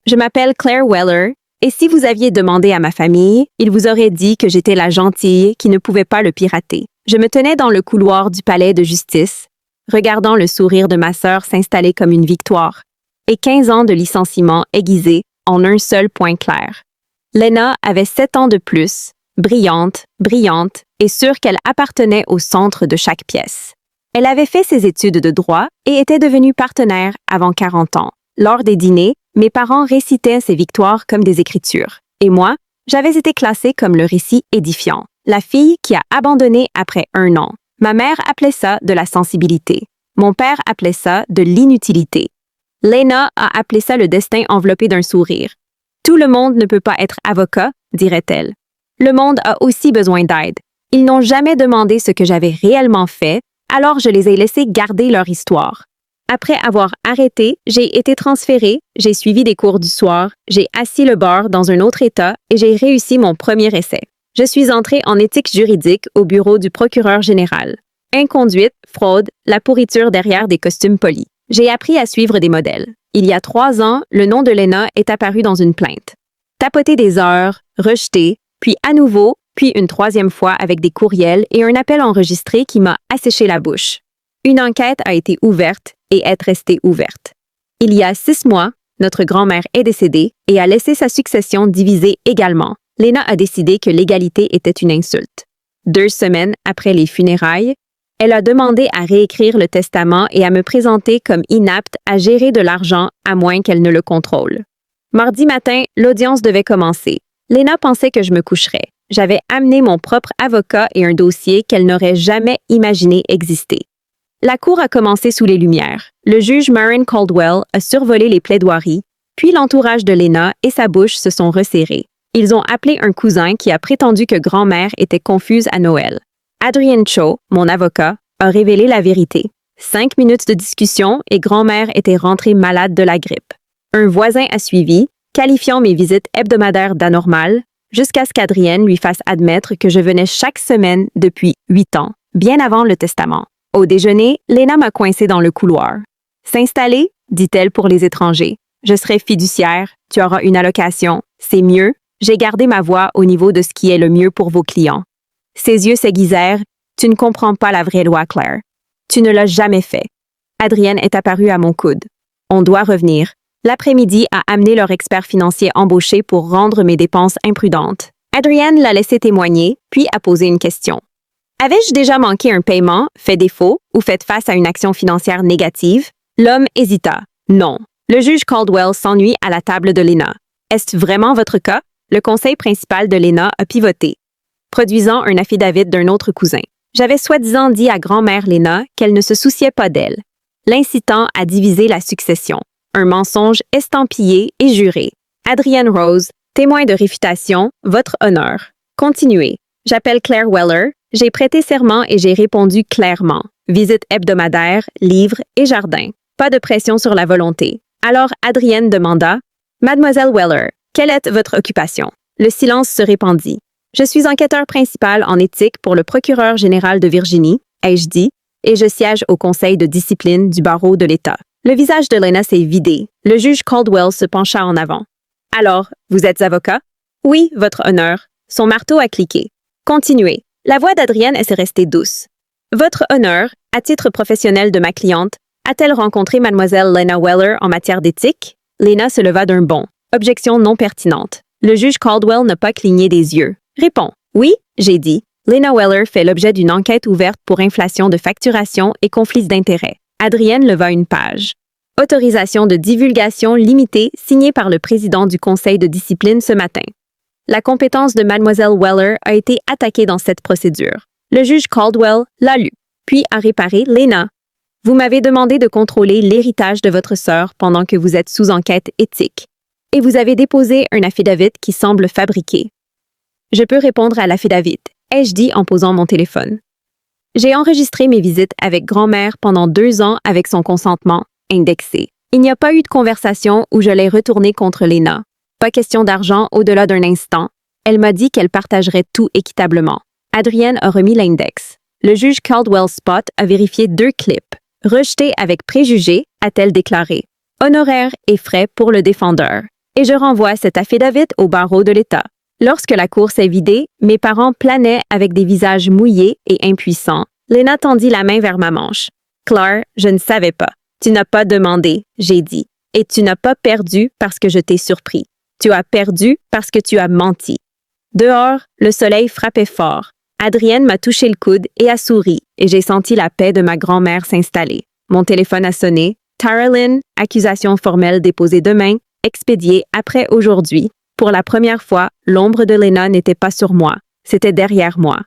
Je m'appelle Claire Weller, et si vous aviez demandé à ma famille, ils vous auraient dit que j'étais la gentille qui ne pouvait pas le pirater. Je me tenais dans le couloir du palais de justice, regardant le sourire de ma sœur s'installer comme une victoire, et 15 ans de licenciement aiguisés en un seul point clair. Lena avait 7 ans de plus, brillante, et sûre qu'elle appartenait au centre de chaque pièce. Elle avait fait ses études de droit et était devenue partenaire avant 40 ans. Lors des dîners, mes parents récitaient ses victoires comme des écritures. Et moi, j'avais été classée comme le récit édifiant, la fille qui a abandonné après 1 an. Ma mère appelait ça de la sensibilité. Mon père appelait ça de l'inutilité. Lena a appelé ça le destin enveloppé d'un sourire. Tout le monde ne peut pas être avocat, dirait-elle. Le monde a aussi besoin d'aide. Ils n'ont jamais demandé ce que j'avais réellement fait, alors je les ai laissés garder leur histoire. Après avoir arrêté, j'ai été transférée, j'ai suivi des cours du soir, j'ai assis le bar dans un autre État et j'ai réussi mon premier essai. Je suis entrée en éthique juridique au bureau du procureur général. Inconduite, fraude, la pourriture derrière des costumes polis. J'ai appris à suivre des modèles. Il y a 3 ans, le nom de Lena est apparu dans une plainte. Tapoter des heures, rejeté, puis à nouveau, puis une 3e fois avec des courriels et un appel enregistré qui m'a asséché la bouche. Une enquête a été ouverte et est restée ouverte. Il y a 6 mois, notre grand-mère est décédée et a laissé sa succession divisée également. Lena a décidé que l'égalité était une insulte. 2 semaines après les funérailles, elle a demandé à réécrire le testament et à me présenter comme inapte à gérer de l'argent à moins qu'elle ne le contrôle. Mardi matin, l'audience devait commencer. Lena pensait que je me coucherais. J'avais amené mon propre avocat et un dossier qu'elle n'aurait jamais imaginé exister. La cour a commencé sous les lumières. Le juge Maren Caldwell a survolé les plaidoiries, puis l'entourage de Lena et sa bouche se sont resserrés. Ils ont appelé un cousin qui a prétendu que grand-mère était confuse à Noël. Adrian Cho, mon avocat, a révélé la vérité. 5 minutes de discussion et grand-mère était rentrée malade de la grippe. Un voisin a suivi, qualifiant mes visites hebdomadaires d'anormales, jusqu'à ce qu'Adrienne lui fasse admettre que je venais chaque semaine depuis 8 ans, bien avant le testament. Au déjeuner, Lena m'a coincée dans le couloir. « S'installer » dit-elle pour les étrangers. « Je serai fiduciaire, tu auras une allocation, c'est mieux. J'ai gardé ma voix au niveau de ce qui est le mieux pour vos clients. » Ses yeux s'aiguisèrent. « Tu ne comprends pas la vraie loi, Claire. Tu ne l'as jamais fait. » Adrienne est apparue à mon coude. « On doit revenir. » L'après-midi a amené leur expert financier embauché pour rendre mes dépenses imprudentes. Adrienne l'a laissé témoigner, puis a posé une question. Avais-je déjà manqué un paiement, fait défaut ou fait face à une action financière négative? L'homme hésita. Non. Le juge Caldwell s'ennuie à la table de Lena. Est-ce vraiment votre cas? Le conseil principal de Lena a pivoté, produisant un affidavit d'un autre cousin. J'avais soi-disant dit à grand-mère Lena qu'elle ne se souciait pas d'elle, l'incitant à diviser la succession. Un mensonge estampillé et juré. Adrienne Rose, témoin de réfutation, votre honneur. Continuez. J'appelle Claire Weller. J'ai prêté serment et j'ai répondu clairement. Visite hebdomadaire, livres et jardin. Pas de pression sur la volonté. Alors Adrienne demanda « Mademoiselle Weller, quelle est votre occupation? » Le silence se répandit. « Je suis enquêteur principal en éthique pour le procureur général de Virginie, ai-je dit, et je siège au conseil de discipline du barreau de l'État. » Le visage de Lena s'est vidé. Le juge Caldwell se pencha en avant. « Alors, vous êtes avocat? »« Oui, votre honneur. » Son marteau a cliqué. « Continuez. » La voix d'Adrienne s'est restée douce. « Votre honneur, à titre professionnel de ma cliente, a-t-elle rencontré mademoiselle Lena Weller en matière d'éthique? » Lena se leva d'un bond. Objection non pertinente. Le juge Caldwell n'a pas cligné des yeux. « Réponds. »« Oui, j'ai dit. Lena Weller fait l'objet d'une enquête ouverte pour inflation de facturation et conflits d'intérêts. » Adrienne leva une page. « Autorisation de divulgation limitée signée par le président du conseil de discipline ce matin. » La compétence de mademoiselle Weller a été attaquée dans cette procédure. Le juge Caldwell l'a lu, puis a réparé « Lena, vous m'avez demandé de contrôler l'héritage de votre sœur pendant que vous êtes sous enquête éthique, et vous avez déposé un affidavit qui semble fabriqué. Je peux répondre à l'affidavit, ai-je dit en posant mon téléphone. J'ai enregistré mes visites avec grand-mère pendant 2 ans avec son consentement, indexé. Il n'y a pas eu de conversation où je l'ai retourné contre Lena. Pas question d'argent au-delà d'un instant. Elle m'a dit qu'elle partagerait tout équitablement. Adrienne a remis l'index. Le juge Caldwell Spot a vérifié 2 clips. Rejeté avec préjugés, a-t-elle déclaré. Honoraires et frais pour le défendeur. et je renvoie cet affidavit au barreau de l'État. Lorsque la cour s'est vidée, mes parents planaient avec des visages mouillés et impuissants. Lena tendit la main vers ma manche. Claire, je ne savais pas. Tu n'as pas demandé, j'ai dit. Et tu n'as pas perdu parce que je t'ai surpris. Tu as perdu parce que tu as menti. Dehors, le soleil frappait fort. Adrienne m'a touché le coude et a souri, et j'ai senti la paix de ma grand-mère s'installer. Mon téléphone a sonné. Tara Lynn, accusation formelle déposée demain, expédiée après aujourd'hui. Pour la première fois, l'ombre de Lena n'était pas sur moi, c'était derrière moi.